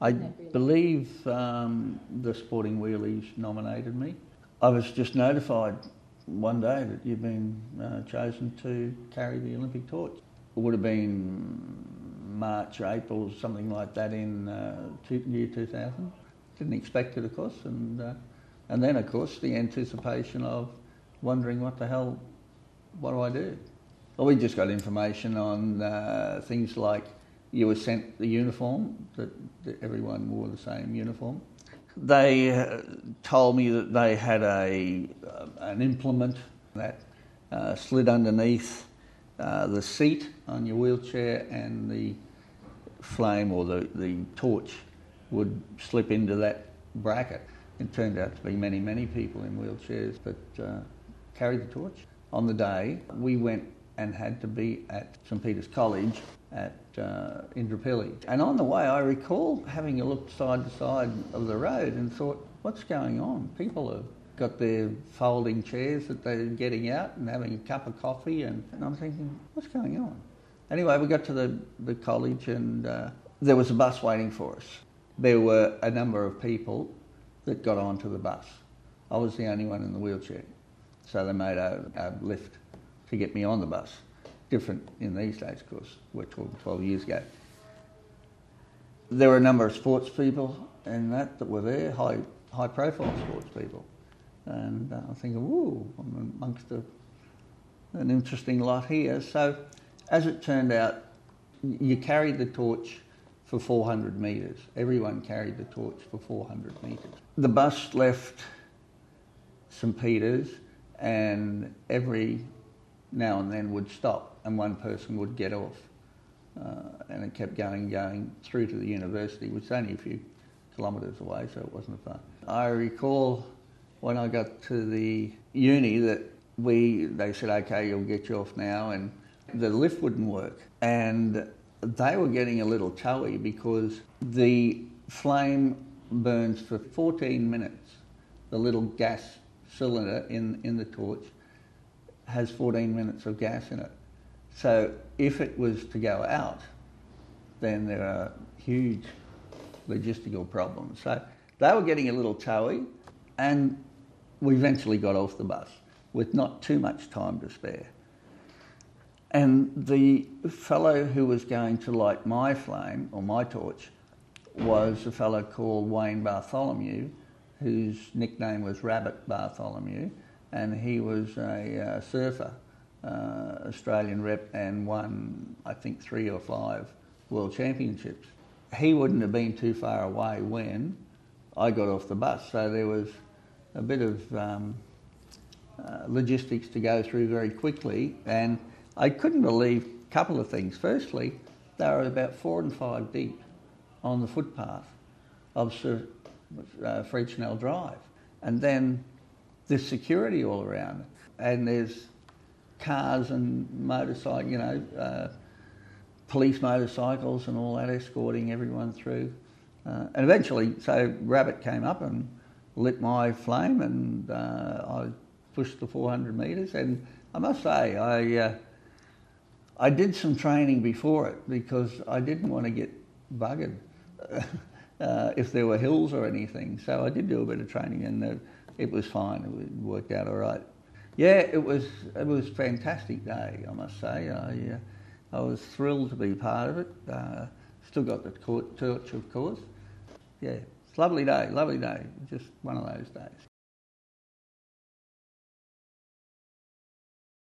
I believe the Sporting Wheelies nominated me. I was just notified one day that you've been chosen to carry the Olympic torch. It would have been March, April, something like that in year 2000. Didn't expect it, of course, and then, of course, the anticipation of wondering what do I do? Well, we just got information on things like you were sent the uniform, that everyone wore the same uniform. They told me that they had an implement that slid underneath the seat on your wheelchair, and the flame or the torch would slip into that bracket. It turned out to be many, many people in wheelchairs that carried the torch. On the day, we went and had to be at St Peter's College at Indooroopilly. And on the way, I recall having a look side to side of the road and thought, what's going on? People have got their folding chairs that they're getting out and having a cup of coffee, and I'm thinking, what's going on? Anyway, we got to the college, and there was a bus waiting for us. There were a number of people that got onto the bus. I was the only one in the wheelchair. So they made a lift to get me on the bus. Different in these days, of course. We're talking 12 years ago. There were a number of sports people and that were there, high profile sports people. And I'm thinking, ooh, I'm amongst an interesting lot here. So as it turned out, you carried the torch for 400 metres. Everyone carried the torch for 400 metres. The bus left St Peter's, and every now and then would stop and one person would get off. And it kept going through to the university, which is only a few kilometres away, so it wasn't far. I recall when I got to the uni that they said, okay, you'll get you off now, and the lift wouldn't work. And they were getting a little toey because the flame burns for 14 minutes. The little gas cylinder in the torch has 14 minutes of gas in it. So if it was to go out, then there are huge logistical problems. So they were getting a little toey, and we eventually got off the bus with not too much time to spare. And the fellow who was going to light my flame, or my torch, was a fellow called Wayne Bartholomew, whose nickname was Rabbit Bartholomew, and he was a surfer, Australian rep, and won, I think, 3 or 5 world championships. He wouldn't have been too far away when I got off the bus, so there was a bit of logistics to go through very quickly, and I couldn't believe a couple of things. Firstly, they were about 4 and 5 deep on the footpath of Fred Schnell Drive. And then there's security all around, and there's cars and motorcycles, police motorcycles and all that escorting everyone through. And eventually, so Rabbit came up and lit my flame, and I pushed the 400 metres. And I must say, I did some training before it because I didn't want to get buggered if there were hills or anything. So I did do a bit of training, and it was fine. It worked out all right. Yeah, it was a fantastic day, I must say. I was thrilled to be part of it. Still got the torch, of course. Yeah, it's a lovely day, just one of those days.